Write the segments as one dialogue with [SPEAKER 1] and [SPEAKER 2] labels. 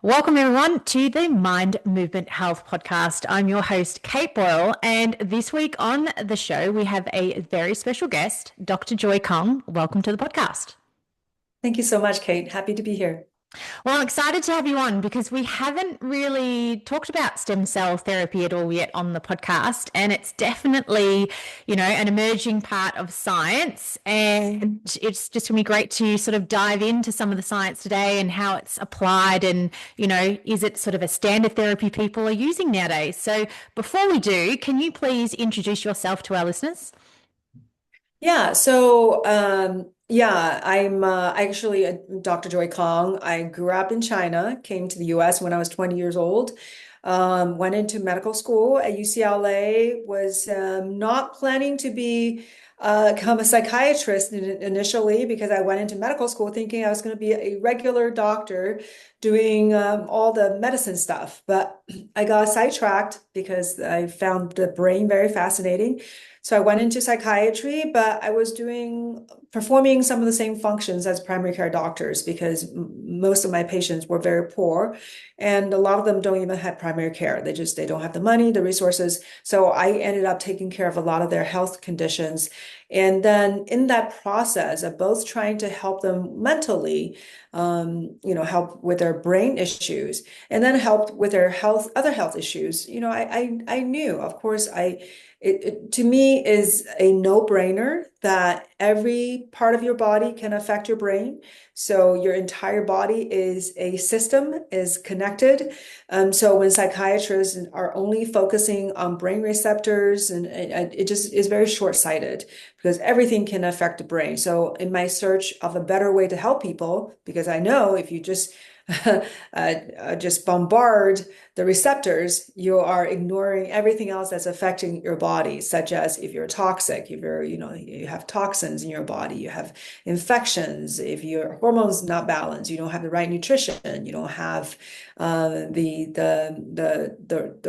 [SPEAKER 1] Welcome, everyone, to the Mind Movement Health Podcast. I'm your host, Kate Boyle, and this week on the show, we have a very special guest, Dr. Joy Kong. Welcome to the podcast.
[SPEAKER 2] Thank you so much, Kate. Happy to be here.
[SPEAKER 1] Well, I'm excited to have you on because we haven't really talked about stem cell therapy at all yet on the podcast. And it's definitely, an emerging part of science. And it's just going to be great to sort of dive into some of the science today and how it's applied. And, is it sort of a standard therapy people are using nowadays? So before we do, can you please introduce yourself to our listeners?
[SPEAKER 2] I'm actually Dr. Joy Kong. I grew up in China, came to the US when I was 20 years old, went into medical school at UCLA, was not planning to become a psychiatrist initially because I went into medical school thinking I was going to be a regular doctor doing all the medicine stuff. But I got sidetracked because I found the brain very fascinating. So I went into psychiatry, but I was performing some of the same functions as primary care doctors because most of my patients were very poor, and a lot of them don't even have primary care. They don't have the money, the resources. So I ended up taking care of a lot of their health conditions. And then in that process of both trying to help them mentally, help with their brain issues, and then help with their other health issues, I knew, of course, it to me is a no-brainer that every part of your body can affect your brain. So your entire body is a system, is connected. So when psychiatrists are only focusing on brain receptors, and it just is very short-sighted because everything can affect the brain. So in my search of a better way to help people, because I know if you just bombard the receptors, you are ignoring everything else that's affecting your body, such as if you're toxic, if you have toxins in your body, you have infections, if your hormones not balanced, you don't have the right nutrition, you don't have the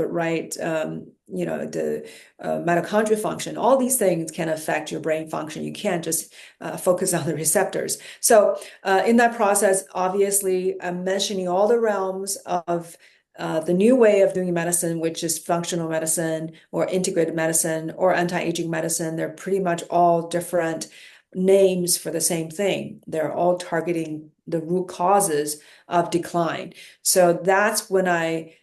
[SPEAKER 2] right the mitochondria function. All these things can affect your brain function. You can't just focus on the receptors. So in that process, obviously, I'm mentioning all the realms of the new way of doing medicine, which is functional medicine or integrated medicine or anti-aging medicine. They're pretty much all different names for the same thing. They're all targeting the root causes of decline. So that's when I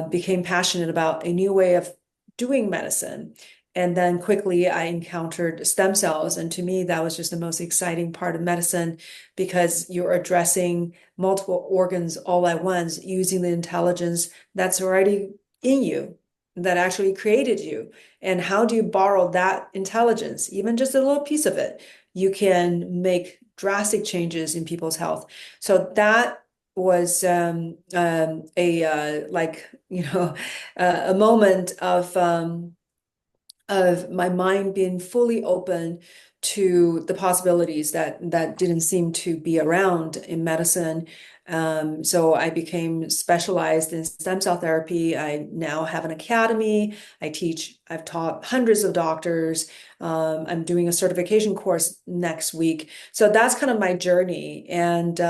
[SPEAKER 2] became passionate about a new way of doing medicine. And then quickly I encountered stem cells. And to me, that was just the most exciting part of medicine because you're addressing multiple organs all at once using the intelligence that's already in you, that actually created you. And how do you borrow that intelligence, even just a little piece of it? You can make drastic changes in people's health. So that was a moment of my mind being fully open to the possibilities that didn't seem to be around in medicine. So I became specialized in stem cell therapy. I now have an academy. I've taught hundreds of doctors. I'm doing a certification course next week. So that's kind of my journey. And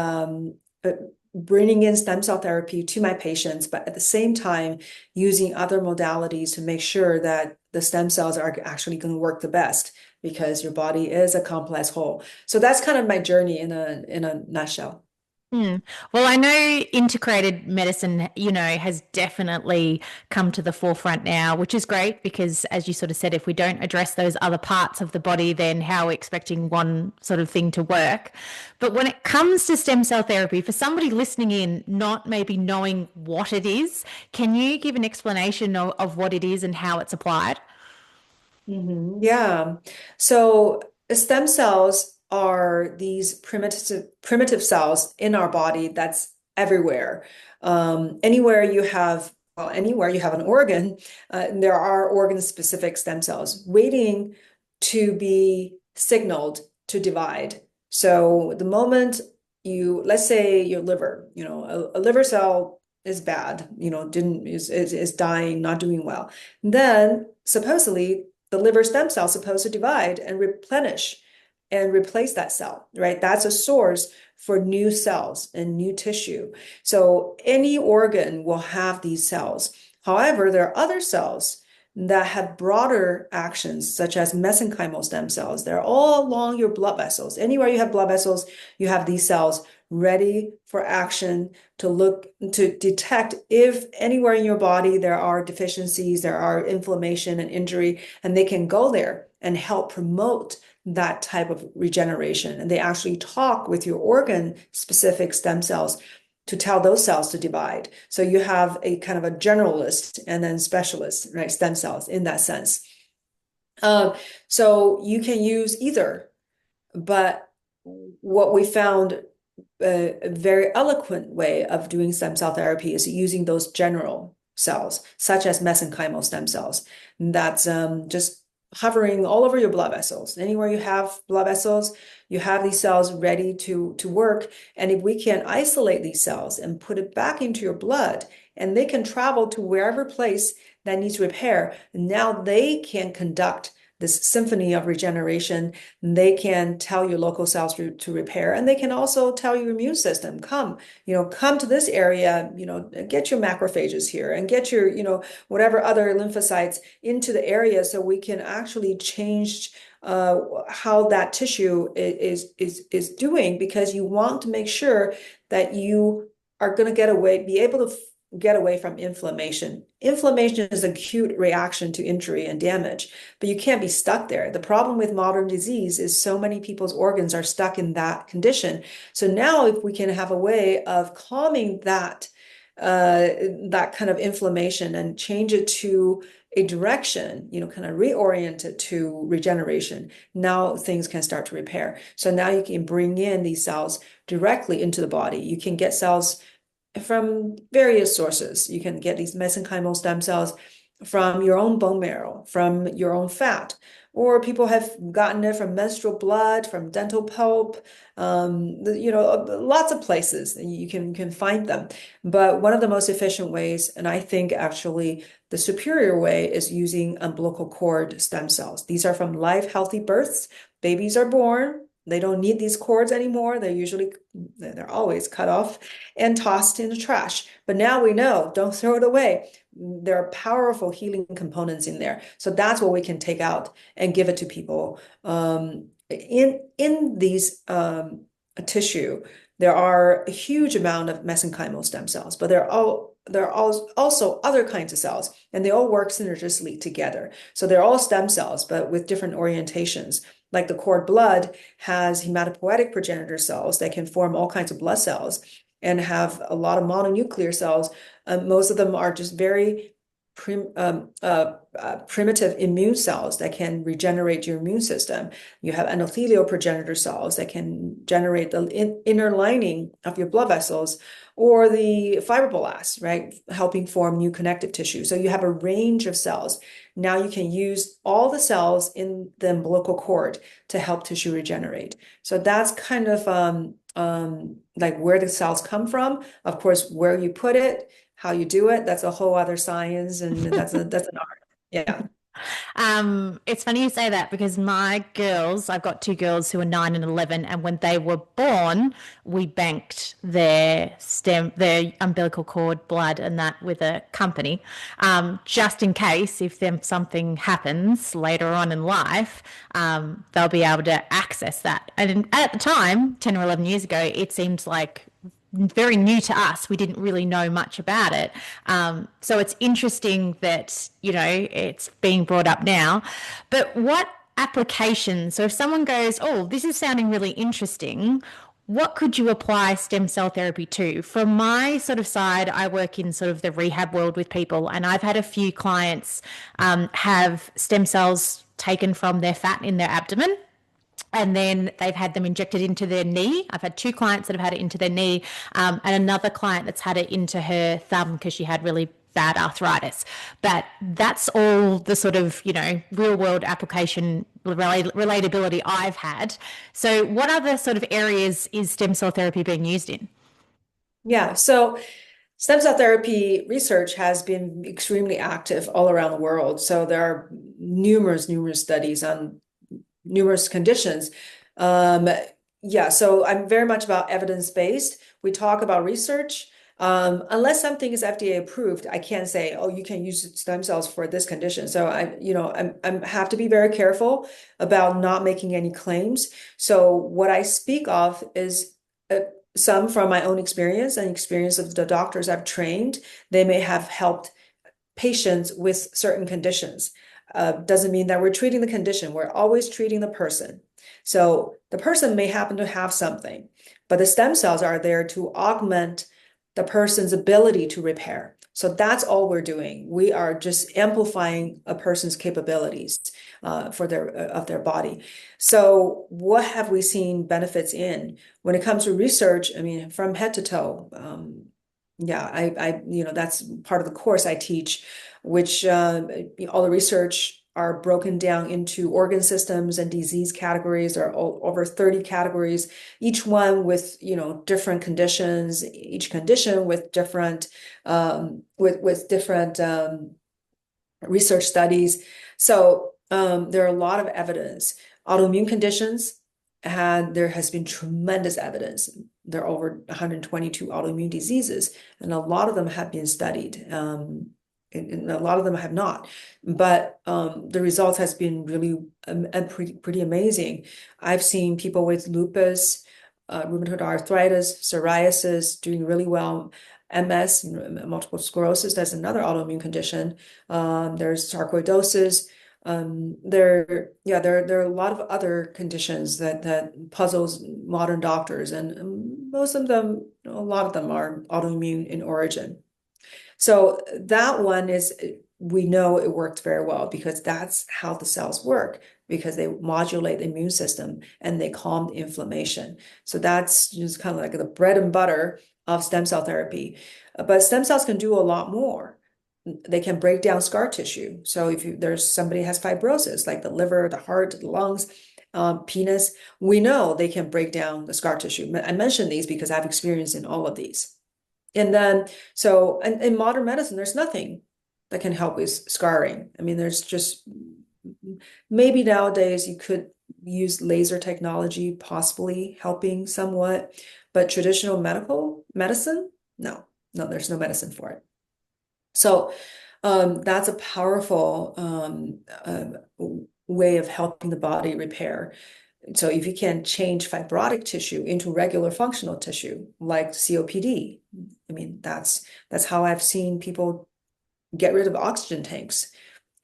[SPEAKER 2] bringing in stem cell therapy to my patients, but at the same time, using other modalities to make sure that the stem cells are actually going to work the best because your body is a complex whole. So that's kind of my journey in a nutshell.
[SPEAKER 1] Hmm. Well, I know integrated medicine, has definitely come to the forefront now, which is great because, as you sort of said, if we don't address those other parts of the body, then how are we expecting one sort of thing to work? But when it comes to stem cell therapy, for somebody listening in, not maybe knowing what it is, can you give an explanation of what it is and how it's applied?
[SPEAKER 2] Yeah. So stem cells are these primitive cells in our body that's everywhere. Anywhere you have an organ, there are organ-specific stem cells waiting to be signaled to divide. So the moment let's say your liver, a liver cell is bad, didn't is dying, not doing well. Then supposedly the liver stem cell is supposed to divide and replenish and replace that cell, right? That's a source for new cells and new tissue. So any organ will have these cells. However, there are other cells that have broader actions, such as mesenchymal stem cells. They're all along your blood vessels. Anywhere you have blood vessels, you have these cells ready for action to look to detect if anywhere in your body there are deficiencies, there are inflammation and injury, and they can go there and help promote that type of regeneration. And they actually talk with your organ specific stem cells to tell those cells to divide. So you have a kind of a generalist and then specialist, right? Stem cells in that sense. So you can use either, but what we found a very eloquent way of doing stem cell therapy is using those general cells, such as mesenchymal stem cells. That's just hovering all over your blood vessels. Anywhere you have blood vessels, you have these cells ready to work. And if we can isolate these cells and put it back into your blood, and they can travel to wherever place that needs repair, now they can conduct this symphony of regeneration. They can tell your local cells to repair, and they can also tell your immune system, come to this area, get your macrophages here and get your, whatever other lymphocytes into the area so we can actually change how that tissue is doing, because you want to make sure that you are going to be able to get away from inflammation. Inflammation is an acute reaction to injury and damage, but you can't be stuck there. The problem with modern disease is so many people's organs are stuck in that condition. So now if we can have a way of calming that kind of inflammation and change it to a direction, kind of reorient it to regeneration, now things can start to repair. So now you can bring in these cells directly into the body. You can get cells from various sources. You can get these mesenchymal stem cells from your own bone marrow, from your own fat, or people have gotten it from menstrual blood, from dental pulp, lots of places you can find them. But one of the most efficient ways, and I think actually the superior way, is using umbilical cord stem cells. These are from live healthy births. Babies are born. They don't need these cords anymore. They're always cut off and tossed in the trash. But now we know, don't throw it away. There are powerful healing components in there. So that's what we can take out and give it to people. In these tissue, there are a huge amount of mesenchymal stem cells, but there are also other kinds of cells, and they all work synergistically together. So they're all stem cells, but with different orientations. Like the cord blood has hematopoietic progenitor cells that can form all kinds of blood cells and have a lot of mononuclear cells. Most of them are just very primitive immune cells that can regenerate your immune system. You have endothelial progenitor cells that can generate the inner lining of your blood vessels, or the fibroblasts, right, helping form new connective tissue. So you have a range of cells. Now you can use all the cells in the umbilical cord to help tissue regenerate. So that's kind of like where the cells come from. Of course, where you put it, how you do it, that's a whole other science, and that's an art. Yeah.
[SPEAKER 1] It's funny you say that because I've got two girls who are 9 and 11, and when they were born, we banked their umbilical cord blood and that with a company, just in case if something happens later on in life, they'll be able to access that. And at the time, 10 or 11 years ago, it seems like very new to us. We didn't really know much about it. So it's interesting that, it's being brought up now. But what applications? So if someone goes, oh, this is sounding really interesting, what could you apply stem cell therapy to? From my sort of side, I work in sort of the rehab world with people, and I've had a few clients have stem cells taken from their fat in their abdomen, and then they've had them injected into their knee. I've had two clients that have had it into their knee, and another client that's had it into her thumb because she had really bad arthritis. But that's all the sort of, real world application relatability I've had. So what other sort of areas is stem cell therapy being used in?
[SPEAKER 2] Yeah. So stem cell therapy research has been extremely active all around the world. So there are numerous studies on numerous conditions. Um, yeah, so I'm very much about evidence-based. We talk about research. Unless something is FDA approved, I can't say, oh, you can use stem cells for this condition. So I'm have to be very careful about not making any claims. So what I speak of is some from my own experience and experience of the doctors I've trained. They may have helped patients with certain conditions. Doesn't mean that we're treating the condition. We're always treating the person. So the person may happen to have something, but the stem cells are there to augment the person's ability to repair. So that's all we're doing. We are just amplifying a person's capabilities for their of their body. So what have we seen benefits in when it comes to research? I mean, from head to toe. Yeah, that's part of the course I teach, which all the research are broken down into organ systems and disease categories. There are over 30 categories, each one with, different conditions, each condition with different research studies. So there are a lot of evidence. Autoimmune conditions, there has been tremendous evidence. There are over 122 autoimmune diseases, and a lot of them have been studied. And a lot of them have not, but the results has been really pretty amazing. I've seen people with lupus, rheumatoid arthritis, psoriasis doing really well. MS, multiple sclerosis, that's another autoimmune condition. There's sarcoidosis. There are a lot of other conditions that puzzles modern doctors, and most of them, a lot of them are autoimmune in origin. So that one is, we know it works very well because that's how the cells work, because they modulate the immune system and they calm the inflammation. So that's just kind of like the bread and butter of stem cell therapy. But stem cells can do a lot more. They can break down scar tissue. So if there's somebody has fibrosis, like the liver, the heart, the lungs, penis, we know they can break down the scar tissue. I mention these because I've experience in all of these. And then, so in modern medicine, there's nothing that can help with scarring. I mean, there's just maybe nowadays you could use laser technology, possibly helping somewhat, but traditional medical medicine, no, there's no medicine for it. So that's a powerful way of helping the body repair. So if you can change fibrotic tissue into regular functional tissue, like COPD, I mean, that's how I've seen people get rid of oxygen tanks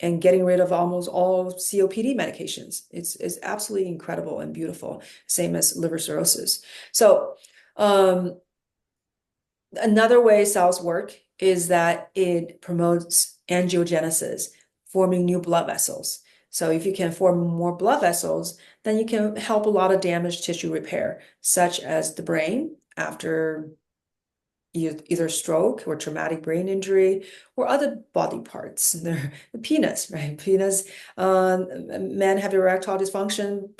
[SPEAKER 2] and getting rid of almost all COPD medications. It's absolutely incredible and beautiful, same as liver cirrhosis. So another way cells work is that it promotes angiogenesis, forming new blood vessels. So if you can form more blood vessels, then you can help a lot of damaged tissue repair, such as the brain after either stroke or traumatic brain injury or other body parts. The penis, right? Penis, men have erectile dysfunction.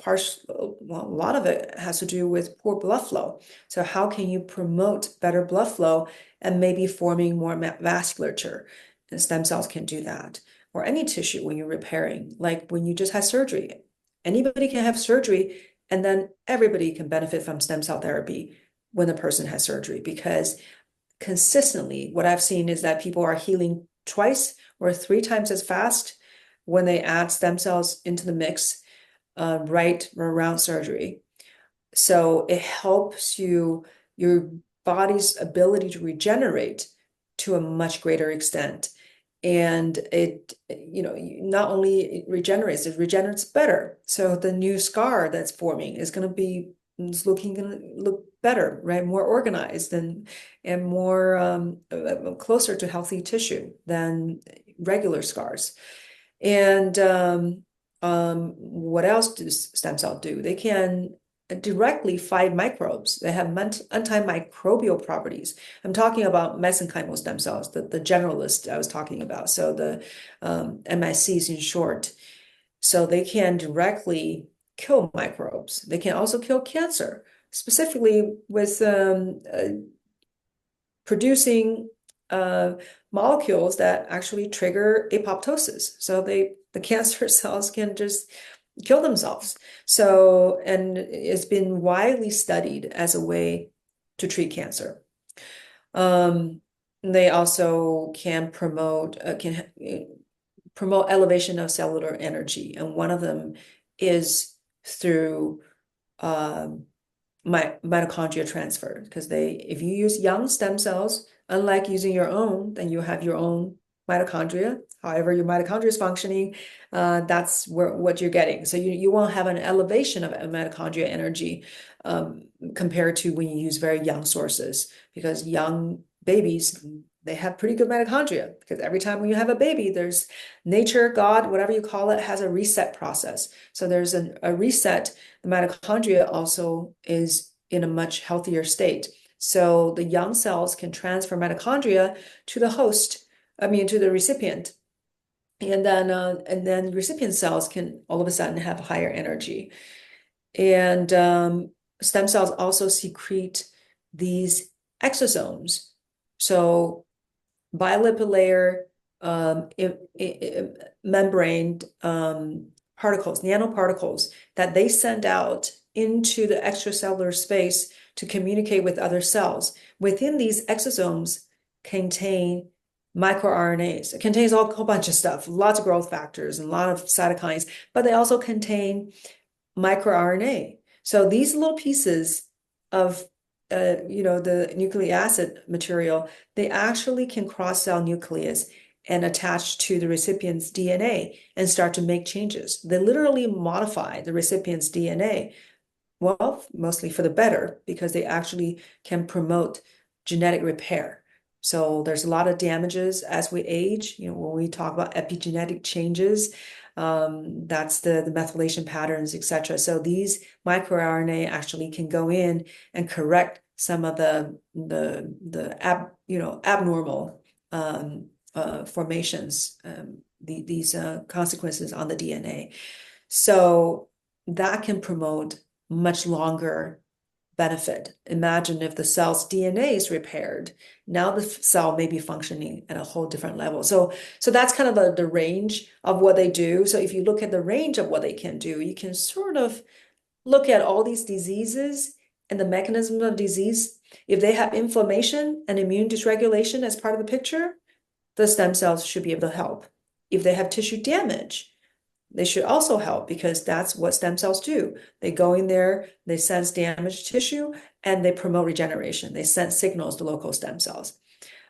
[SPEAKER 2] Well, a lot of it has to do with poor blood flow. So how can you promote better blood flow and maybe forming more vasculature? And stem cells can do that. Or any tissue when you're repairing, like when you just had surgery. Anybody can have surgery, and then everybody can benefit from stem cell therapy when the person has surgery, because consistently, what I've seen is that people are healing twice or three times as fast when they add stem cells into the mix right around surgery. So it helps your body's ability to regenerate to a much greater extent. And it, not only it regenerates better. So the new scar that's forming is going to be gonna look better, right? More organized and more closer to healthy tissue than regular scars. And what else do stem cells do? They can directly fight microbes. They have antimicrobial properties. I'm talking about mesenchymal stem cells, the generalist I was talking about. So the MSCs in short. So they can directly kill microbes. They can also kill cancer, specifically with producing molecules that actually trigger apoptosis. So the cancer cells can just kill themselves. So, and it's been widely studied as a way to treat cancer. Um, they also can promote elevation of cellular energy, and one of them is through um, mitochondria transfer, because if you use young stem cells, unlike using your own, then you have your own mitochondria. However, your mitochondria is functioning, that's what you're getting. So you won't have an elevation of mitochondria energy compared to when you use very young sources, because young babies, they have pretty good mitochondria, because every time when you have a baby, there's nature, God, whatever you call it, has a reset process. So there's a reset. The mitochondria also is in a much healthier state. So the young cells can transfer mitochondria to the host, I mean, to the recipient. And then recipient cells can all of a sudden have higher energy. And stem cells also secrete these exosomes. So bilipid layer membrane particles, nanoparticles that they send out into the extracellular space to communicate with other cells. Within these exosomes contain microRNAs. It contains a whole bunch of stuff, lots of growth factors and a lot of cytokines, but they also contain microRNA. So these little pieces of the nucleic acid material, they actually can cross cell nucleus and attach to the recipient's DNA and start to make changes. They literally modify the recipient's DNA, well, mostly for the better, because they actually can promote genetic repair. So there's a lot of damages as we age. When we talk about epigenetic changes, that's the methylation patterns, etc. So these microRNA actually can go in and correct some of the abnormal formations, these consequences on the DNA. So that can promote much longer benefit. Imagine if the cell's DNA is repaired, now the cell may be functioning at a whole different level. So that's kind of the range of what they do. So if you look at the range of what they can do, you can sort of look at all these diseases and the mechanism of disease. If they have inflammation and immune dysregulation as part of the picture, the stem cells should be able to help. If they have tissue damage, they should also help, because that's what stem cells do. They go in there, they sense damaged tissue, and they promote regeneration. They send signals to local stem cells.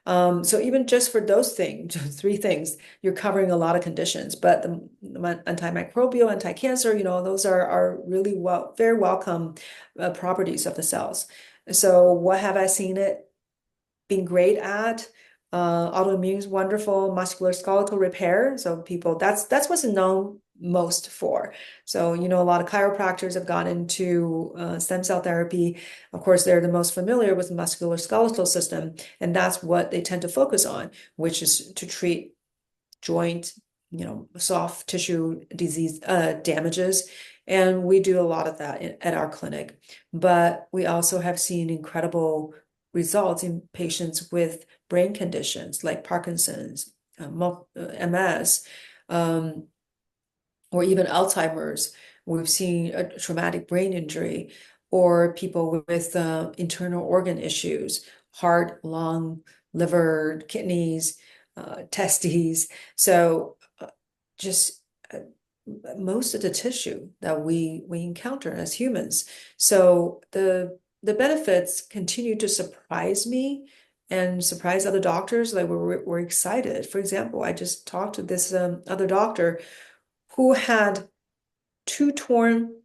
[SPEAKER 2] So even just for those things, three things, you're covering a lot of conditions. But the antimicrobial, anti-cancer, those are really very welcome properties of the cells. So what have I seen it being great at? Autoimmune is wonderful, musculoskeletal repair. So people, that's what's known most for. So, a lot of chiropractors have gone into stem cell therapy. Of course, they're the most familiar with the musculoskeletal system, and that's what they tend to focus on, which is to treat joint, soft tissue disease damages. And we do a lot of that at our clinic. But we also have seen incredible results in patients with brain conditions like Parkinson's, MS, or even Alzheimer's. We've seen a traumatic brain injury, or people with internal organ issues, heart, lung, liver, kidneys, testes. So just most of the tissue that we encounter as humans. So the benefits continue to surprise me and surprise other doctors. Like we're excited. For example, I just talked to this other doctor who had two torn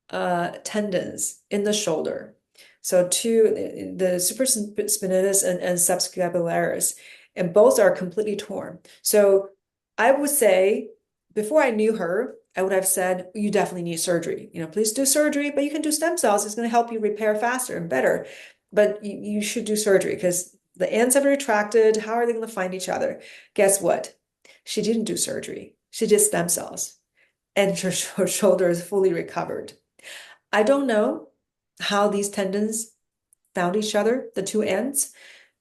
[SPEAKER 2] tendons in the shoulder. So the supraspinatus and subscapularis, and both are completely torn. So I would say, before I knew her, I would have said, you definitely need surgery. Please do surgery, but you can do stem cells. It's going to help you repair faster and better. But you should do surgery, because the ends have retracted. How are they going to find each other? Guess what? She didn't do surgery. She did stem cells, and her shoulder is fully recovered. I don't know how these tendons found each other, the two ends.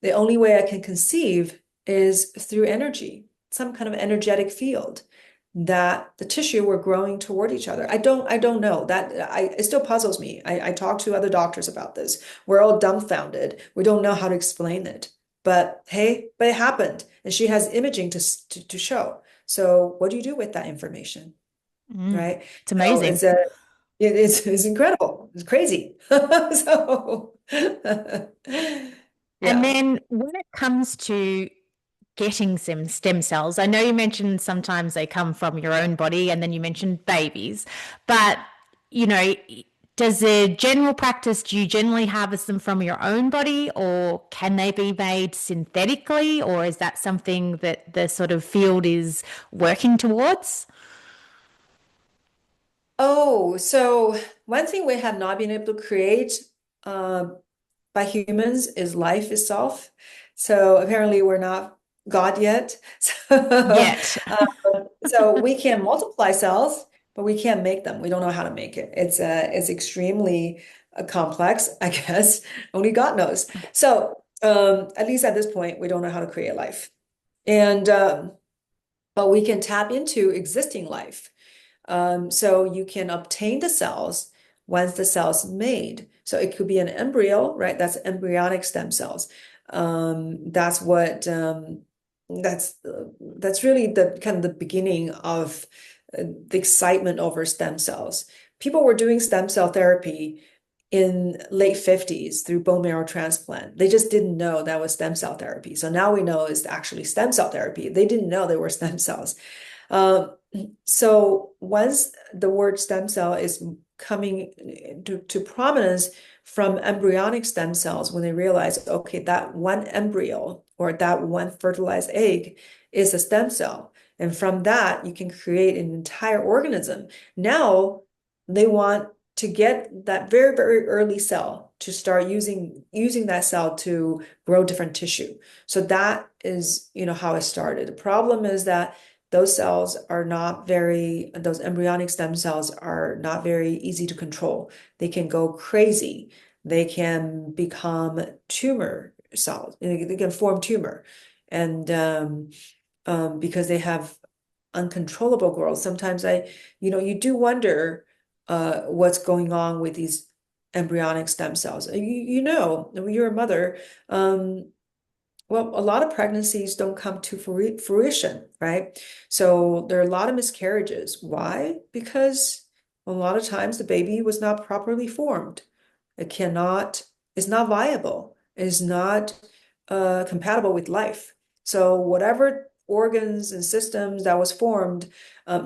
[SPEAKER 2] The only way I can conceive is through energy, some kind of energetic field. that the tissue were growing toward each other. I don't know that it still puzzles me. I talk to other doctors about this. We're all dumbfounded. We don't know how to explain it. But hey, but it happened, and she has imaging to show. So what do you do with that information,
[SPEAKER 1] Mm,
[SPEAKER 2] right?
[SPEAKER 1] it's
[SPEAKER 2] So
[SPEAKER 1] amazing.
[SPEAKER 2] it's incredible. It's crazy. So
[SPEAKER 1] And
[SPEAKER 2] yeah.
[SPEAKER 1] then when it comes to getting some stem cells, I know you mentioned sometimes they come from your own body, and then you mentioned babies, but you know, does the general practice, do you generally harvest them from your own body, or can they be made synthetically, or is that something that the sort of field is working towards?
[SPEAKER 2] Oh, so one thing we have not been able to create uh, by humans is life itself. So apparently we're not God yet. So,
[SPEAKER 1] Yet.
[SPEAKER 2] so we can multiply cells, but we can't make them. We don't know how to make it. It's extremely complex, I guess. Only God knows. So at least at this point, we don't know how to create life. And but we can tap into existing life. So you can obtain the cells once the cell's made. So it could be an embryo, right? That's embryonic stem cells. That's what that's really the kind of the beginning of the excitement over stem cells. People were doing stem cell therapy in late 50s through bone marrow transplant. They just didn't know that was stem cell therapy. So now we know it's actually stem cell therapy. They didn't know they were stem cells. Um, so once the word stem cell is coming to prominence from embryonic stem cells, when they realize, okay, that one embryo or that one fertilized egg is a stem cell. And from that, you can create an entire organism. Now they want to get that very, very early cell to start using that cell to grow different tissue. So that is, how it started. The problem is that those embryonic stem cells are not very easy to control. They can go crazy. They can become tumor cells. They can form tumor. And because they have uncontrollable growth, sometimes you do wonder what's going on with these embryonic stem cells. You're a mother. Well, a lot of pregnancies don't come to fruition, right? So there are a lot of miscarriages. Why? Because a lot of times the baby was not properly formed. It cannot, is not viable, is not compatible with life. So whatever organs and systems that was formed,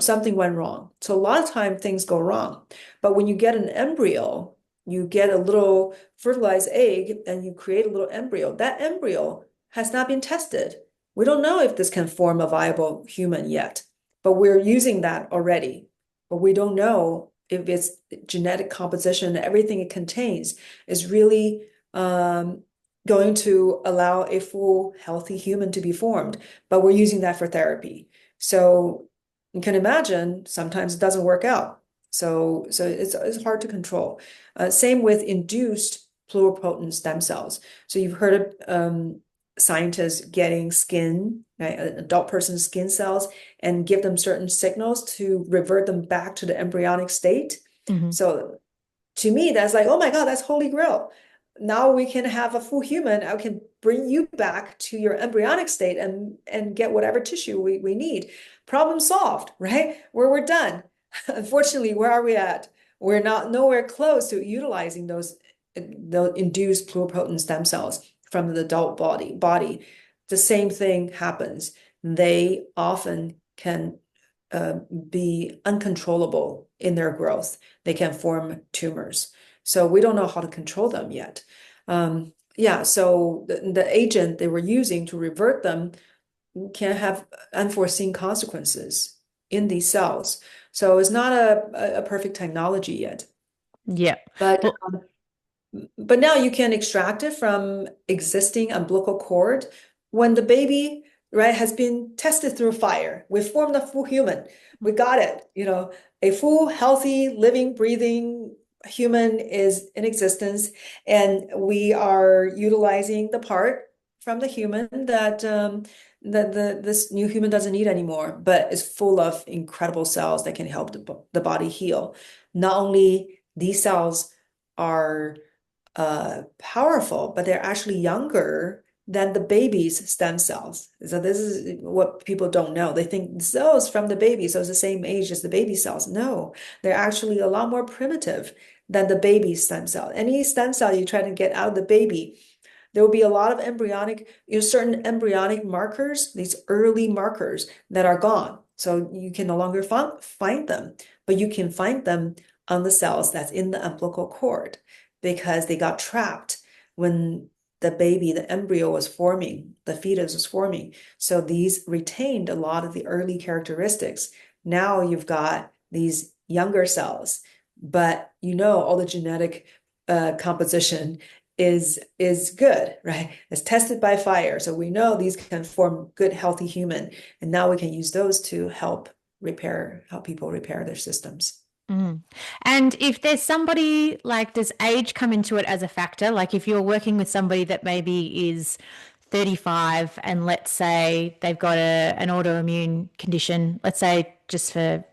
[SPEAKER 2] something went wrong. So a lot of time things go wrong. But when you get an embryo, you get a little fertilized egg and you create a little embryo. That embryo has not been tested. We don't know if this can form a viable human yet, but we're using that already. But we don't know if its genetic composition, everything it contains, is really going to allow a full, healthy human to be formed. But we're using that for therapy. So you can imagine sometimes it doesn't work out. So it's hard to control. Same with induced pluripotent stem cells. So you've heard of scientists getting skin, right, an adult person's skin cells, and give them certain signals to revert them back to the embryonic state.
[SPEAKER 1] Mhm.
[SPEAKER 2] So to me, that's like, oh my God, that's holy grail. Now we can have a full human. I can bring you back to your embryonic state and get whatever tissue we need. Problem solved, right? We're done. Unfortunately, where are we at? We're not nowhere close to utilizing those induced pluripotent stem cells from the adult body. The same thing happens. They often can be uncontrollable in their growth. They can form tumors. So we don't know how to control them yet. Yeah, so the agent they were using to revert them can have unforeseen consequences in these cells. So it's not a perfect technology yet.
[SPEAKER 1] Yeah.
[SPEAKER 2] But
[SPEAKER 1] Well,
[SPEAKER 2] but now you can extract it from existing umbilical cord when the baby, right, has been tested through fire. We formed a full human. We got it. A full, healthy, living, breathing human is in existence, and we are utilizing the part from the human that this new human doesn't need anymore, but is full of incredible cells that can help the body heal. Not only these cells are powerful, but they're actually younger than the baby's stem cells. So this is what people don't know. They think cells from the baby, so it's the same age as the baby cells. No, they're actually a lot more primitive than the baby's stem cell. Any stem cell you try to get out of the baby, there will be a lot of embryonic, certain embryonic markers, these early markers that are gone. So you can no longer find them, but you can find them on the cells that's in the umbilical cord because they got trapped when the baby, the embryo was forming, the fetus was forming. So these retained a lot of the early characteristics. Now you've got these younger cells, but all the genetic composition is good, right? It's tested by fire. So we know these can form good, healthy human. And now we can use those to help people repair their systems.
[SPEAKER 1] Mm. And if there's somebody like, does age come into it as a factor? Like if you're working with somebody that maybe is 35 and let's say they've got an autoimmune condition, let's say just for,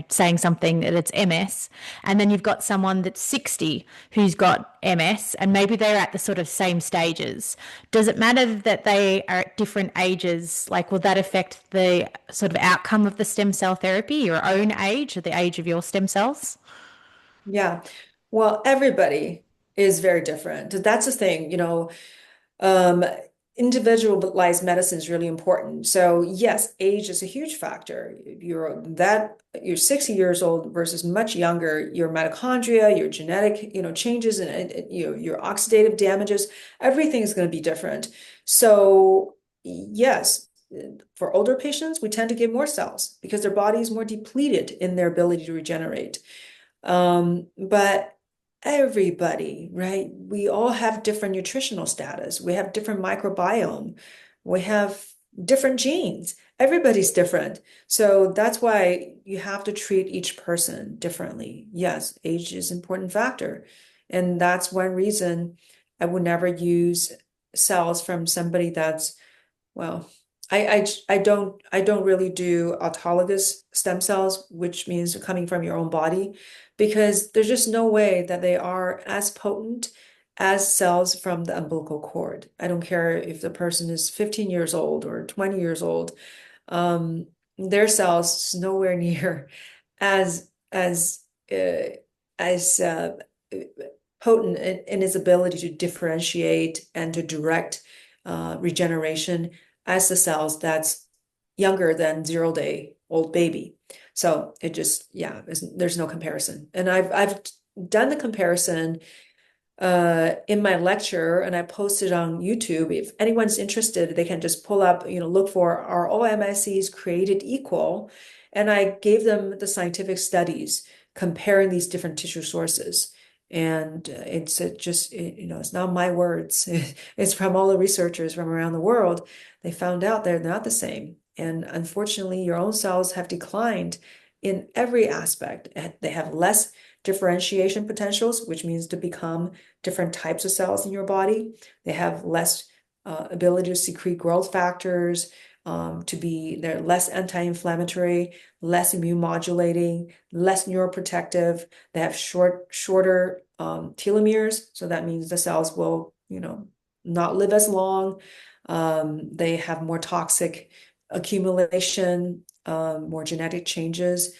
[SPEAKER 1] saying something that it's MS, and then you've got someone that's 60 who's got MS and maybe they're at the sort of same stages. Does it matter that they are at different ages? Like, will that affect the sort of outcome of the stem cell therapy, your own age or the age of your stem cells?
[SPEAKER 2] Yeah. Well, everybody is very different. That's the thing, um, individualized medicine is really important. So yes, age is a huge factor. You're 60 years old versus much younger, your mitochondria, your genetic, changes and your oxidative damages, everything is going to be different. So yes, for older patients, we tend to give more cells because their body is more depleted in their ability to regenerate. But everybody, right? We all have different nutritional status. We have different microbiome. We have different genes. Everybody's different. So that's why you have to treat each person differently. Yes, age is an important factor. And that's one reason I would never use cells from somebody that's, well, I don't really do autologous stem cells, which means coming from your own body, because there's just no way that they are as potent as cells from the umbilical cord. I don't care if the person is 15 years old or 20 years old. Their cells is nowhere near as as uh, as potent in its ability to differentiate and to direct regeneration as the cells that's younger than 0 day old baby. So it just, yeah, there's no comparison. And I've done the comparison in my lecture and I posted on YouTube. If anyone's interested, they can just pull up, look for are all MSCs created equal? And I gave them the scientific studies comparing these different tissue sources. And it's it's not my words. It's from all the researchers from around the world. They found out they're not the same. And unfortunately, your own cells have declined in every aspect. They have less differentiation potentials, which means to become different types of cells in your body. They have less ability to secrete growth factors, they're less anti-inflammatory, less immune modulating, less neuroprotective. They have shorter telomeres. So that means the cells will, not live as long. They have more toxic accumulation, more genetic changes,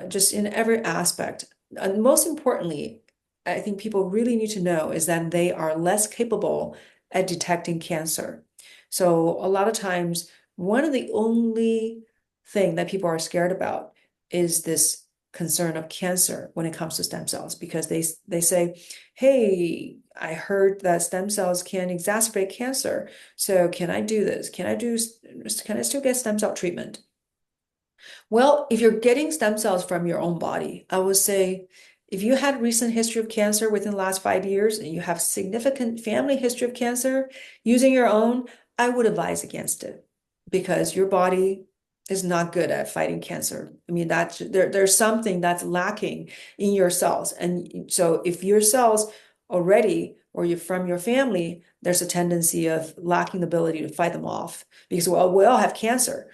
[SPEAKER 2] just in every aspect. And most importantly, I think people really need to know is that they are less capable at detecting cancer. So a lot of times, one of the only thing that people are scared about is this concern of cancer when it comes to stem cells, because they say, hey, I heard that stem cells can exacerbate cancer. So can I do this? Can I still get stem cell treatment? Well, if you're getting stem cells from your own body, I would say if you had recent history of cancer within the last 5 years and you have significant family history of cancer using your own, I would advise against it because your body is not good at fighting cancer. I mean, there's something that's lacking in your cells. And so if your cells already, or you're from your family, there's a tendency of lacking the ability to fight them off because we all have cancer.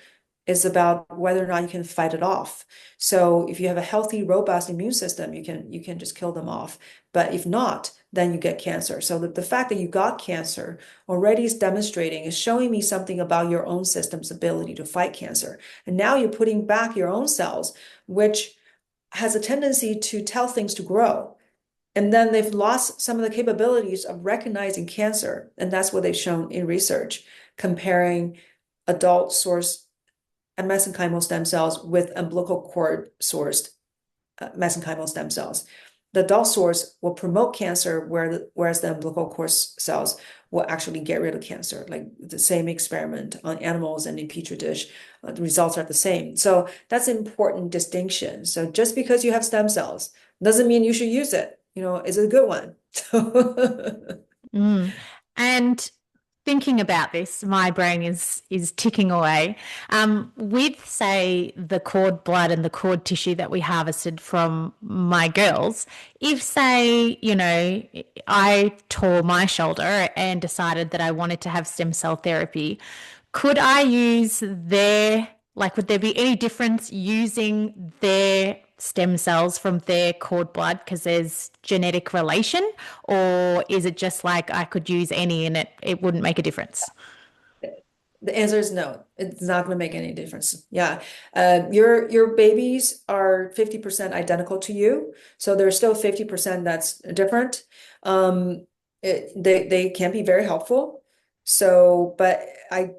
[SPEAKER 2] It's about whether or not you can fight it off. So if you have a healthy, robust immune system, you can just kill them off. But if not, then you get cancer. So the fact that you got cancer already is demonstrating, is showing me something about your own system's ability to fight cancer. And now you're putting back your own cells, which has a tendency to tell things to grow. And then they've lost some of the capabilities of recognizing cancer. And that's what they've shown in research, comparing adult source mesenchymal stem cells with umbilical cord sourced mesenchymal stem cells. The adult source will promote cancer, whereas the umbilical cord cells will actually get rid of cancer. Like the same experiment on animals and in petri dish, the results are the same. So that's an important distinction. So just because you have stem cells doesn't mean you should use it. Is it a good one?
[SPEAKER 1] Mm. And thinking about this, my brain is ticking away. With say the cord blood and the cord tissue that we harvested from my girls, if say, I tore my shoulder and decided that I wanted to have stem cell therapy, could I use would there be any difference using their stem cells from their cord blood because there's genetic relation? Or is it just like I could use any and it wouldn't make a difference?
[SPEAKER 2] The answer is no. It's not going to make any difference. Yeah. Your babies are 50% identical to you. So there's still 50% that's different. They can be very helpful. So, but I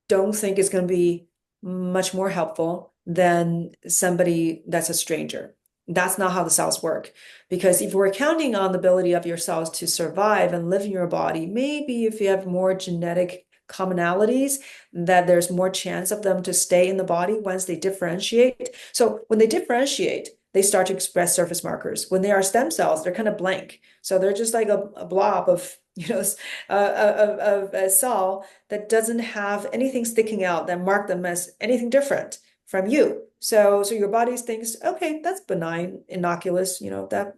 [SPEAKER 2] don't think it's going to be much more helpful than somebody that's a stranger. That's not how the cells work. Because if we're counting on the ability of your cells to survive and live in your body, maybe if you have more genetic commonalities, that there's more chance of them to stay in the body once they differentiate. So when they differentiate, they start to express surface markers. When they are stem cells, they're kind of blank. So they're just like a blob of, of a cell that doesn't have anything sticking out that mark them as anything different from you. So your body thinks, okay, that's benign, innocuous, that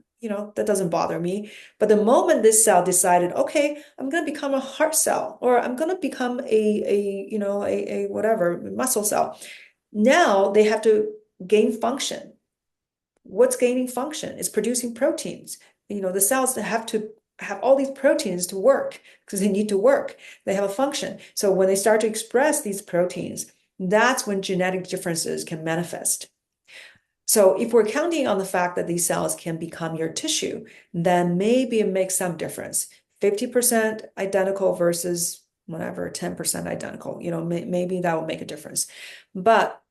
[SPEAKER 2] doesn't bother me. But the moment this cell decided, okay, I'm going to become a heart cell, or I'm going to become a whatever muscle cell, now they have to gain function. What's gaining function? It's producing proteins. The cells that have to have all these proteins to work because they need to work. They have a function. So when they start to express these proteins, that's when genetic differences can manifest. So if we're counting on the fact that these cells can become your tissue, then maybe it makes some difference. 50% identical versus whatever, 10% identical, maybe that will make a difference. But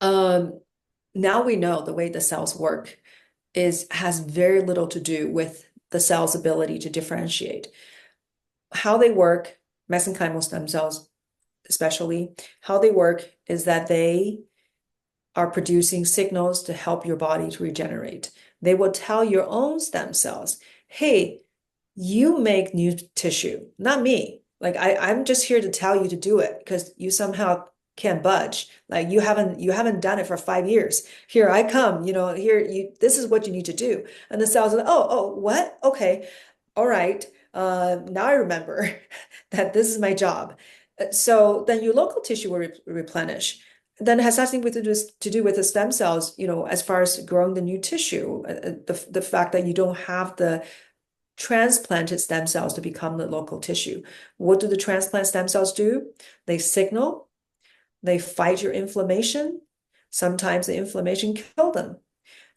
[SPEAKER 2] now we know the way the cells work has very little to do with the cell's ability to differentiate. How they work, mesenchymal stem cells especially, how they work is that they are producing signals to help your body to regenerate. They will tell your own stem cells, hey, you make new tissue, not me. Like I'm just here to tell you to do it because you somehow can't budge. Like you haven't done it for 5 years. Here I come, this is what you need to do. And the cells are like, oh, what? Okay. All right. Now I remember that this is my job. So then your local tissue will replenish. Then it has nothing to do with the stem cells, as far as growing the new tissue, the fact that you don't have the transplanted stem cells to become the local tissue. What do the transplant stem cells do? They signal, they fight your inflammation. Sometimes the inflammation kills them.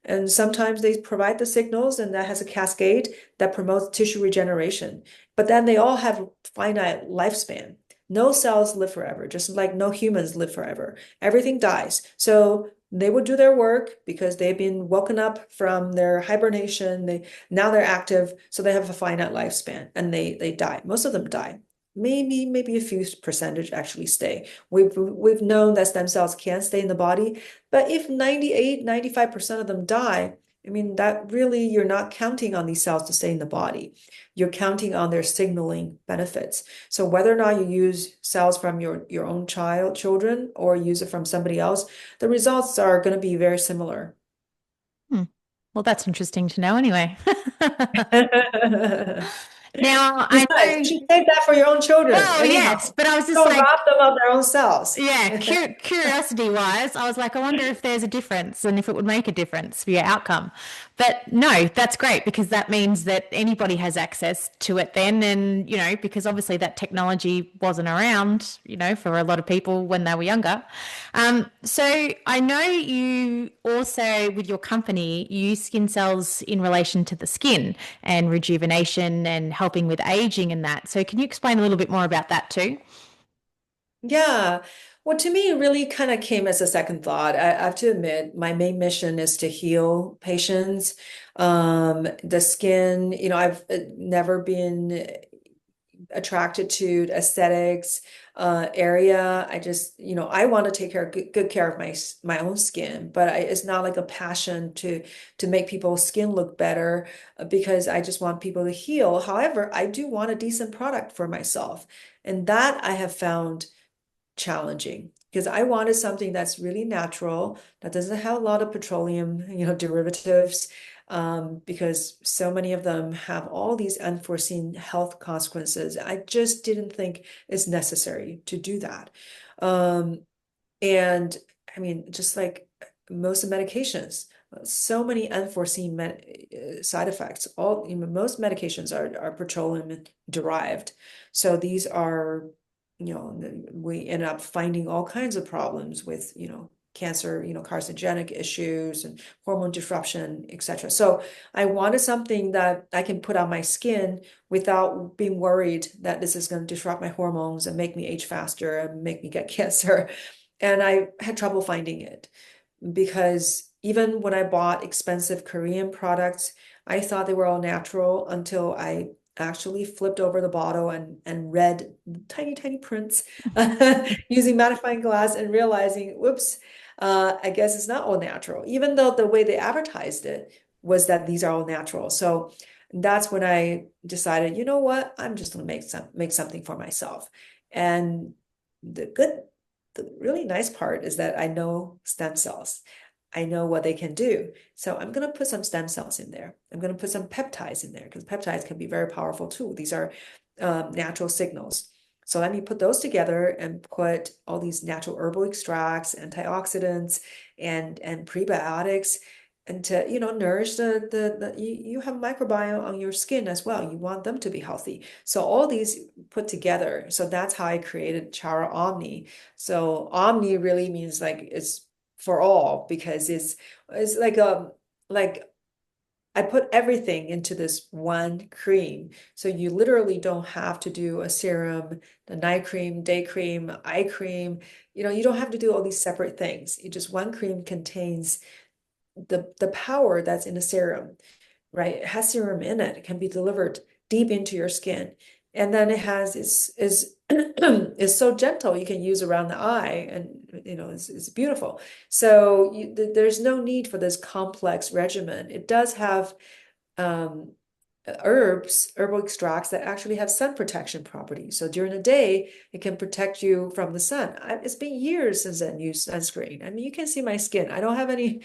[SPEAKER 2] And sometimes they provide the signals, and that has a cascade that promotes tissue regeneration. But then they all have finite lifespan. No cells live forever, just like no humans live forever. Everything dies. So they will do their work because they've been woken up from their hibernation. Now they're active, so they have a finite lifespan, and they die. Most of them die. Maybe a few percentage actually stay. We've known that stem cells can stay in the body, but if 98, 95% of them die, I mean, that really, you're not counting on these cells to stay in the body. You're counting on their signaling benefits. So whether or not you use cells from your own children or use it from somebody else, the results are going to be very similar.
[SPEAKER 1] Hmm. Well, that's interesting to know anyway.
[SPEAKER 2] Besides,
[SPEAKER 1] Now, I
[SPEAKER 2] you
[SPEAKER 1] know,
[SPEAKER 2] should take that for your own children.
[SPEAKER 1] well, yes,
[SPEAKER 2] Anyhow,
[SPEAKER 1] but I was just
[SPEAKER 2] don't
[SPEAKER 1] like,
[SPEAKER 2] rob them of their own cells.
[SPEAKER 1] yeah, curiosity wise, I was like, I wonder if there's a difference and if it would make a difference for your outcome. But no, that's great because that means that anybody has access to it then. And, because obviously that technology wasn't around, for a lot of people when they were younger. So I know you also, with your company, you use skin cells in relation to the skin and rejuvenation and helping with aging and that. So can you explain a little bit more about that too?
[SPEAKER 2] Yeah. Well, to me, it really kind of came as a second thought. I have to admit, my main mission is to heal patients. The skin, I've never been attracted to aesthetics area. I just, I want to take good care of my own skin, but it's not like a passion to make people's skin look better because I just want people to heal. However, I do want a decent product for myself, and that I have found challenging because I wanted something that's really natural, that doesn't have a lot of petroleum, derivatives, because so many of them have all these unforeseen health consequences. I just didn't think it's necessary to do that. Um, and I mean, just like most of medications, so many unforeseen side effects. Most medications are petroleum derived. So these are, we end up finding all kinds of problems with, cancer, carcinogenic issues and hormone disruption, etc. So I wanted something that I can put on my skin without being worried that this is going to disrupt my hormones and make me age faster and make me get cancer. And I had trouble finding it because even when I bought expensive Korean products, I thought they were all natural until I actually flipped over the bottle and read tiny, tiny prints using magnifying glass and realizing, whoops, I guess it's not all natural, even though the way they advertised it was that these are all natural. So that's when I decided, you know what, I'm just going to make something for myself. And the good the really nice part is that I know stem cells. I know what they can do. So I'm going to put some stem cells in there. I'm going to put some peptides in there because peptides can be very powerful too. These are natural signals. So let me put those together and put all these natural herbal extracts, antioxidants, and prebiotics, and to nourish you have microbiome on your skin as well. You want them to be healthy. So all these put together. So that's how I created Chara Omni. So Omni really means like it's for all because it's like I put everything into this one cream. So you literally don't have to do a serum, the night cream, day cream, eye cream. You don't have to do all these separate things. You just one cream contains the power that's in the serum, right? It has serum in it. It can be delivered deep into your skin. And then it has is is so gentle you can use around the eye, and it's beautiful. So there's no need for this complex regimen. It does have um, herbal extracts that actually have sun protection properties. So during the day, it can protect you from the sun. It's been years since I used sunscreen. I mean, you can see my skin. I don't have any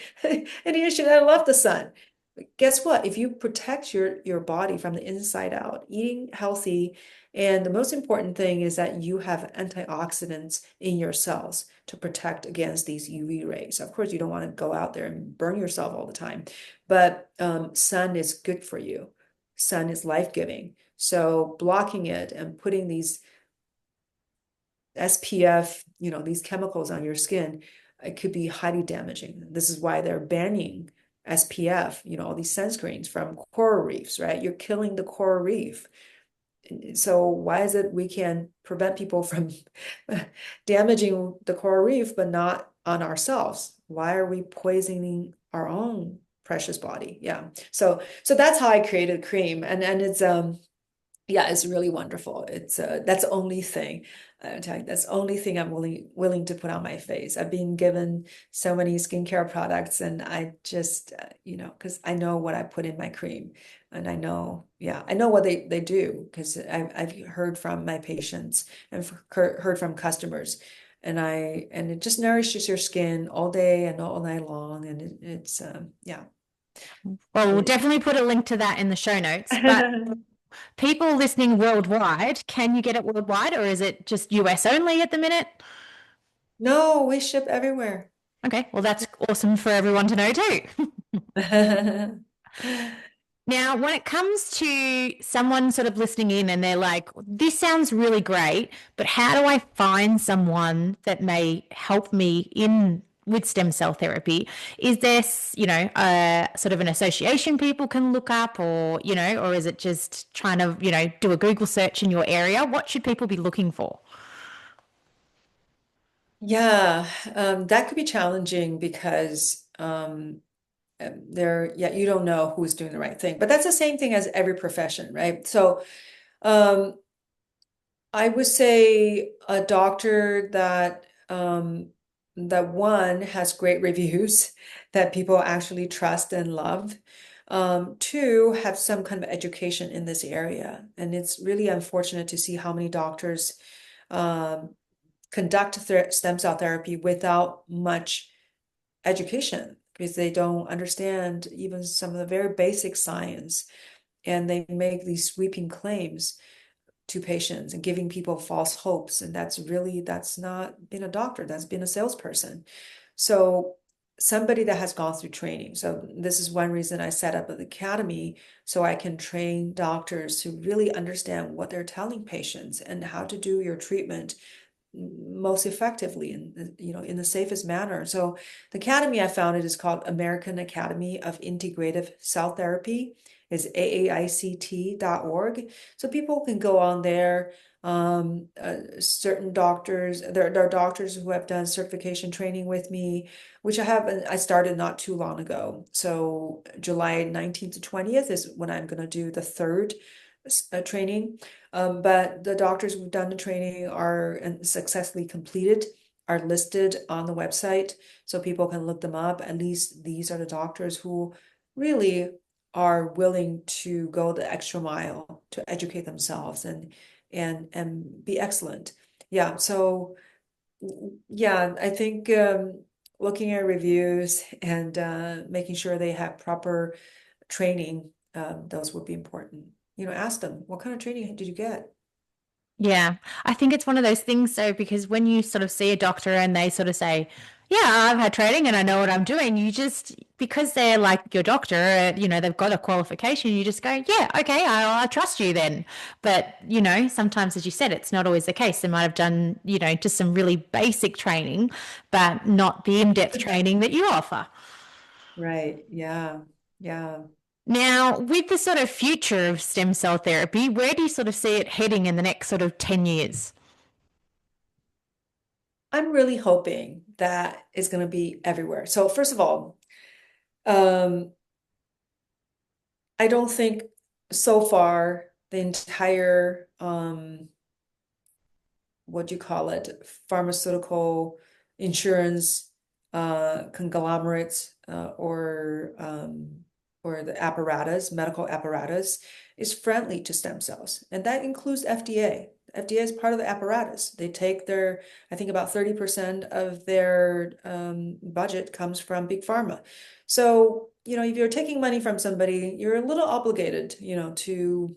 [SPEAKER 2] any issue. I love the sun. But guess what? If you protect your body from the inside out, eating healthy, and the most important thing is that you have antioxidants in your cells to protect against these UV rays. Of course, you don't want to go out there and burn yourself all the time, but sun is good for you. Sun is life-giving. So blocking it and putting these SPF, these chemicals on your skin, it could be highly damaging. This is why they're banning SPF, all these sunscreens from coral reefs, right? You're killing the coral reef. So why is it we can prevent people from damaging the coral reef, but not on ourselves? Why are we poisoning our own precious body? Yeah. So that's how I created cream, and it's yeah, it's really wonderful. It's that's the only thing that's the only thing I'm willing to put on my face. I've been given so many skincare products, and I just because I know what I put in my cream, and I know, yeah, I know what they do because I've heard from my patients and heard from customers, and it just nourishes your skin all day and all night long, and it's yeah.
[SPEAKER 1] Well, we'll definitely put a link to that in the show notes. But people listening worldwide, can you get it worldwide or is it just US only at the minute?
[SPEAKER 2] No, we ship everywhere.
[SPEAKER 1] Okay, well, that's awesome for everyone to know too. Now, when it comes to someone sort of listening in and they're like, this sounds really great, but how do I find someone that may help me in with stem cell therapy? Is there, sort of an association people can look up or is it just trying to, do a Google search in your area? What should people be looking for?
[SPEAKER 2] Yeah, that could be challenging because yeah, you don't know who's doing the right thing. But that's the same thing as every profession, right? So um, I would say a doctor that one has great reviews that people actually trust and love. Two, have some kind of education in this area. And it's really unfortunate to see how many doctors um, conduct stem cell therapy without much education because they don't understand even some of the very basic science, and they make these sweeping claims to patients and giving people false hopes. And that's not being a doctor, that's being a salesperson. So somebody that has gone through training. So this is one reason I set up an academy so I can train doctors to really understand what they're telling patients and how to do your treatment most effectively and in the safest manner. So the academy I founded is called American Academy of Integrative Cell Therapy, is AAICT.org. So people can go on there. Certain doctors, there are doctors who have done certification training with me, which I started not too long ago. So July 19th to 20th is when I'm going to do the third training. But the doctors who've done the training are and successfully completed are listed on the website so people can look them up. At least these are the doctors who really are willing to go the extra mile to educate themselves and be excellent. Yeah, so yeah, I think looking at reviews and making sure they have proper training, those would be important. Ask them, what kind of training did you get?
[SPEAKER 1] Yeah, I think it's one of those things. So, because when you sort of see a doctor and they sort of say, yeah, I've had training and I know what I'm doing, you just, because they're like your doctor, they've got a qualification, you just go, yeah, okay, I trust you then. But, sometimes, as you said, it's not always the case. They might have done, just some really basic training, but not the in-depth training that you offer.
[SPEAKER 2] Right. Yeah. Yeah.
[SPEAKER 1] Now, with the sort of future of stem cell therapy, where do you sort of see it heading in the next sort of 10 years?
[SPEAKER 2] I'm really hoping that is going to be everywhere. So first of all, um, I don't think so far the entire what do you call it, pharmaceutical insurance conglomerates or the apparatus, medical apparatus, is friendly to stem cells, and that includes FDA. FDA is part of the apparatus. They take their, I think about 30% of their budget comes from big pharma. So, if you're taking money from somebody, you're a little obligated, to,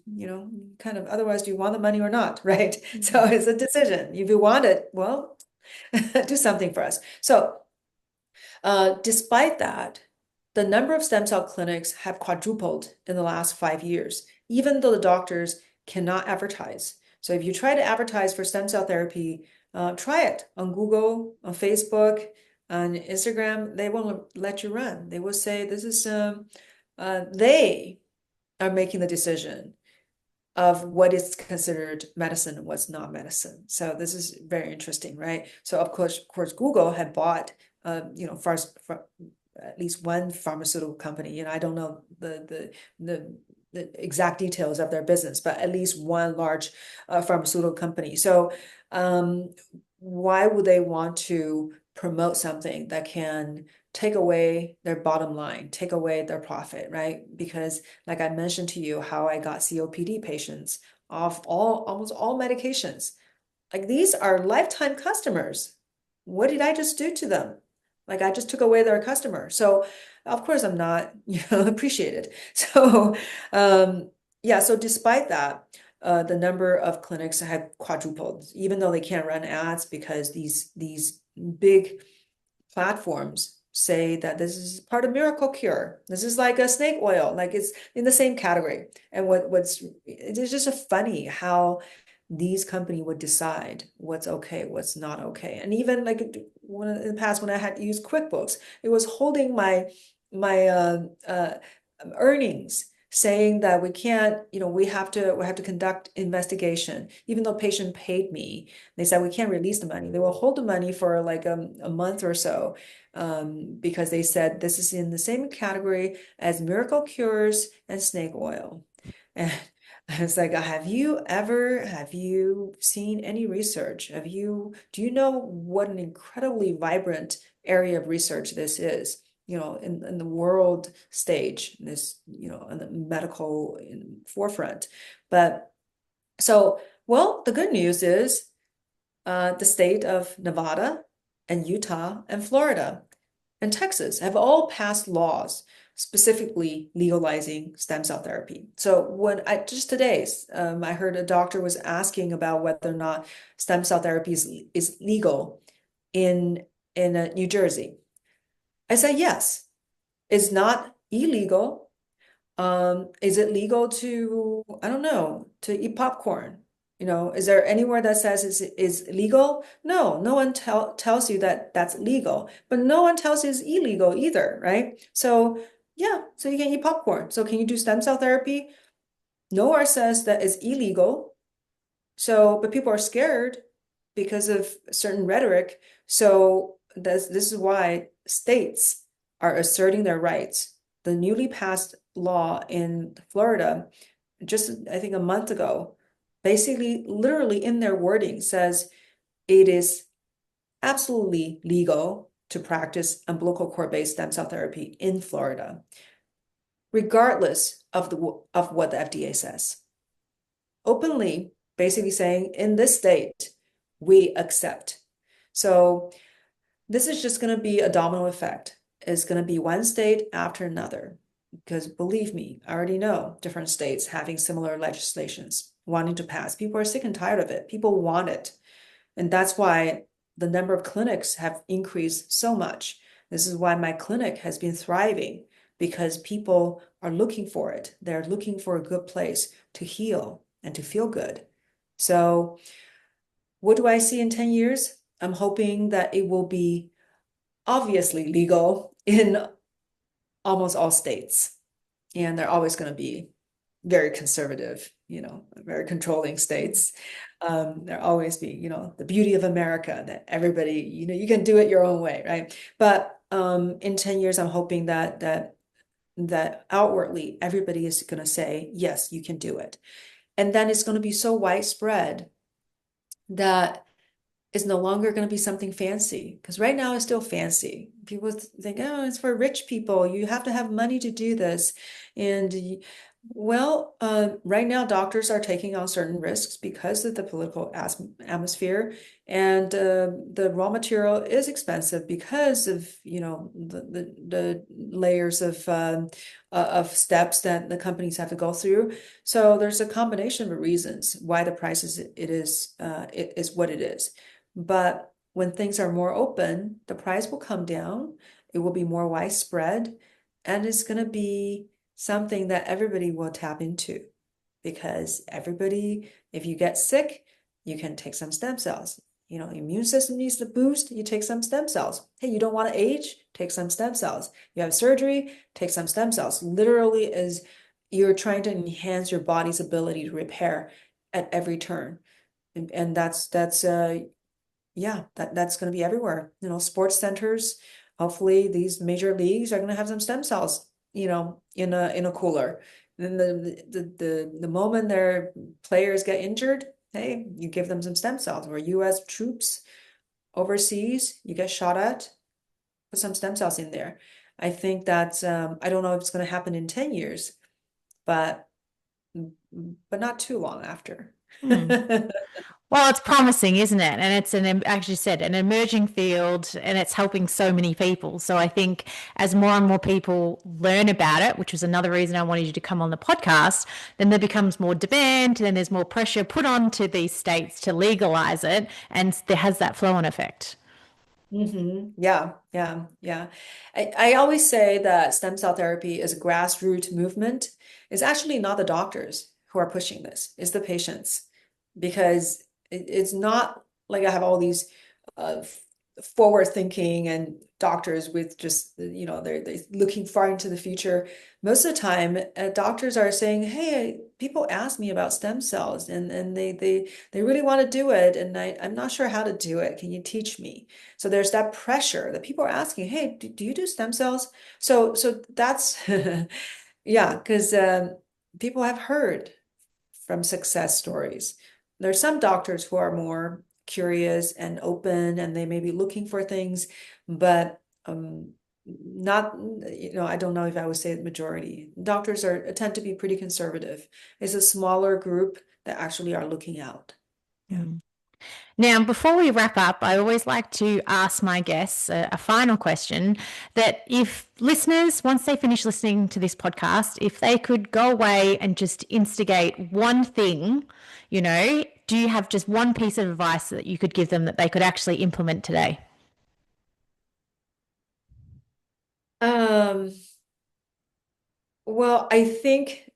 [SPEAKER 2] kind of, otherwise, do you want the money or not, right? So it's a decision. If you want it, well, do something for us. So, despite that, the number of stem cell clinics have quadrupled in the last 5 years, even though the doctors cannot advertise. So if you try to advertise for stem cell therapy, try it on Google, on Facebook, on Instagram. They won't let you run. They will say this is they are making the decision of what is considered medicine and what's not medicine. So this is very interesting, right? So of course, Google had bought, first, at least one pharmaceutical company. I don't know the exact details of their business, but at least one large pharmaceutical company. So why would they want to promote something that can take away their bottom line, take away their profit, right? Because like I mentioned to you, how I got COPD patients off almost all medications. Like these are lifetime customers. What did I just do to them? Like I just took away their customer. So of course I'm not, appreciated. So yeah, so despite that, the number of clinics have quadrupled, even though they can't run ads because these big platforms say that this is part of miracle cure. This is like a snake oil, like it's in the same category. And what's it's just a funny how these company would decide what's okay, what's not okay. And even like when in the past when I had used QuickBooks, it was holding my earnings saying that we can't, we have to conduct investigation, even though patient paid me. They said we can't release the money. They will hold the money for like a month or so, because they said this is in the same category as miracle cures and snake oil. And I was like, have you seen any research? Do you know what an incredibly vibrant area of research this is? In the world stage, this, in the medical forefront. But so, well, the good news is the state of Nevada and Utah and Florida and Texas have all passed laws specifically legalizing stem cell therapy. So when I just today, I heard a doctor was asking about whether or not stem cell therapy is legal in New Jersey. I said yes. It's not illegal. Is it legal to, I don't know, to eat popcorn? Is there anywhere that says is legal? No, no one tells you that that's legal, but no one tells you it's illegal either, right? So yeah, so you can eat popcorn. So can you do stem cell therapy? Nowhere says that it's illegal. So, but people are scared because of certain rhetoric. So this is why states are asserting their rights. The newly passed law in Florida, just I think a month ago, basically literally in their wording says it is absolutely legal to practice umbilical cord-based stem cell therapy in Florida, regardless of what the FDA says. Openly, basically saying in this state, we accept. So this is just going to be a domino effect. It's going to be one state after another. Because believe me, I already know different states having similar legislations wanting to pass. People are sick and tired of it. People want it. And that's why the number of clinics have increased so much. This is why my clinic has been thriving, because people are looking for it. They're looking for a good place to heal and to feel good. So what do I see in 10 years? I'm hoping that it will be obviously legal in almost all states. And they're always going to be very conservative, very controlling states. There always be, the beauty of America that everybody, you can do it your own way, right? But in 10 years, I'm hoping that outwardly everybody is going to say, yes, you can do it. And then it's going to be so widespread that is no longer going to be something fancy, because right now it's still fancy. People think, oh, it's for rich people. You have to have money to do this. And well, right now doctors are taking on certain risks because of the political atmosphere, and the raw material is expensive because of the layers of steps that the companies have to go through. So there's a combination of reasons why the price is what it is. But when things are more open, the price will come down. It will be more widespread, and it's going to be something that everybody will tap into, because everybody, if you get sick, you can take some stem cells. Immune system needs to boost, you take some stem cells. Hey, you don't want to age? Take some stem cells. You have surgery? Take some stem cells. Literally is you're trying to enhance your body's ability to repair at every turn. And that's going to be everywhere. Sports centers, hopefully these major leagues are going to have some stem cells, in a cooler. And then the moment their players get injured, hey, you give them some stem cells. Or U.S. troops overseas, you get shot at, put some stem cells in there. I think that's I don't know if it's going to happen in 10 years, but not too long after.
[SPEAKER 1] Hmm. Well, it's promising, isn't it? And it's actually said, an emerging field and it's helping so many people. So I think as more and more people learn about it, which was another reason I wanted you to come on the podcast, then there becomes more demand, then there's more pressure put onto these states to legalize it, and there has that flow on effect.
[SPEAKER 2] Yeah, yeah, yeah. I always say that stem cell therapy is a grassroots movement. It's actually not the doctors who are pushing this, it's the patients. Because it's not like I have all these uh, forward thinking and doctors with just, they're looking far into the future. Most of the time, doctors are saying, hey, people ask me about stem cells and they really want to do it. And I'm not sure how to do it. Can you teach me? So there's that pressure that people are asking, hey, do you do stem cells? So that's, yeah, because people have heard from success stories. There's some doctors who are more curious and open and they may be looking for things, but not, I don't know if I would say the majority. Doctors are tend to be pretty conservative. It's a smaller group that actually are looking out. Yeah.
[SPEAKER 1] Mm. Now, before we wrap up, I always like to ask my guests a final question that if listeners, once they finish listening to this podcast, if they could go away and just instigate one thing, do you have just one piece of advice that you could give them that they could actually implement today?
[SPEAKER 2] Um, well, I think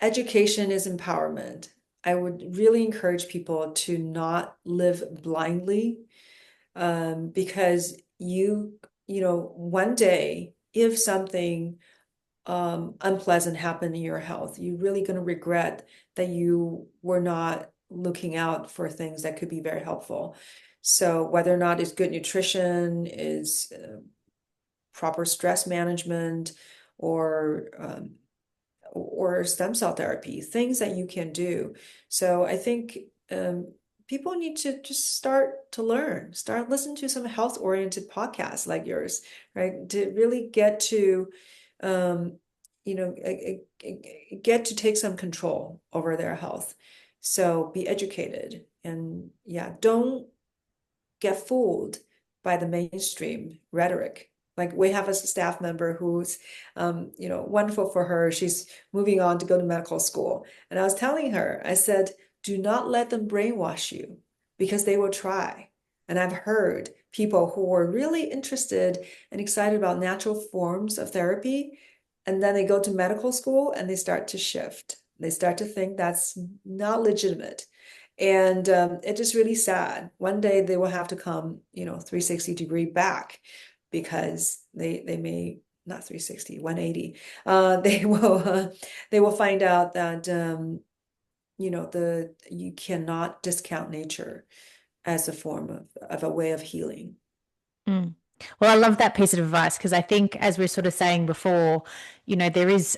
[SPEAKER 2] education is empowerment. I would really encourage people to not live blindly, because one day, if something unpleasant happened in your health, you're really going to regret that you were not looking out for things that could be very helpful. So whether or not it's good nutrition, is proper stress management, or stem cell therapy, things that you can do. So I think people need to just start to learn, start listening to some health-oriented podcasts like yours, right? To really get to, um, get to take some control over their health. So be educated and yeah, don't get fooled by the mainstream rhetoric. Like we have a staff member who's, wonderful for her. She's moving on to go to medical school. And I was telling her, I said, do not let them brainwash you because they will try. And I've heard people who were really interested and excited about natural forms of therapy. And then they go to medical school and they start to shift. They start to think that's not legitimate. And it is really sad. One day they will have to come, 360-degree back because they may not 360, 180. They will find out that you cannot discount nature as a form of a way of healing.
[SPEAKER 1] Mm. Well, I love that piece of advice because I think, as we are sort of saying before, there is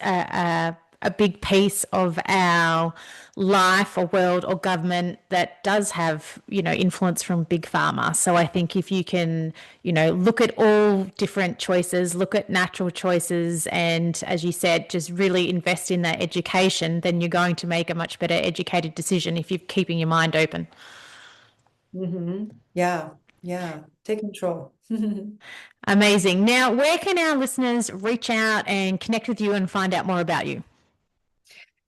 [SPEAKER 1] a big piece of our life or world or government that does have, influence from big pharma. So I think if you can, look at all different choices, look at natural choices, and as you said, just really invest in that education, then you're going to make a much better educated decision if you're keeping your mind open.
[SPEAKER 2] Yeah, yeah. Take control.
[SPEAKER 1] Amazing. Now, where can our listeners reach out and connect with you and find out more about you?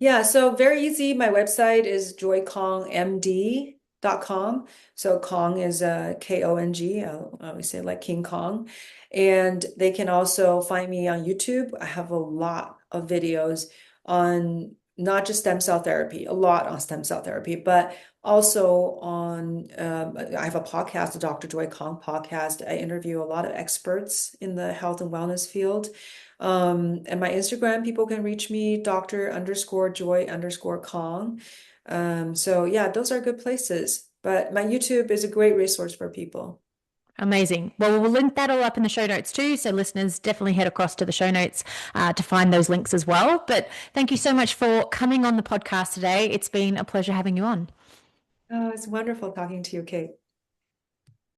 [SPEAKER 2] Yeah, so very easy. My website is joykongmd.com. So Kong is Kong. I always say like King Kong. And they can also find me on YouTube. I have a lot of videos on not just stem cell therapy, a lot on stem cell therapy, but also on, I have a podcast, the Dr. Joy Kong podcast. I interview a lot of experts in the health and wellness field. And my Instagram, people can reach me, Dr.Joy_Kong. So yeah, those are good places. But my YouTube is a great resource for people.
[SPEAKER 1] Amazing. Well, we'll link that all up in the show notes too. So listeners definitely head across to the show notes to find those links as well. But thank you so much for coming on the podcast today. It's been a pleasure having you on.
[SPEAKER 2] Oh, it's wonderful talking to you, Kate.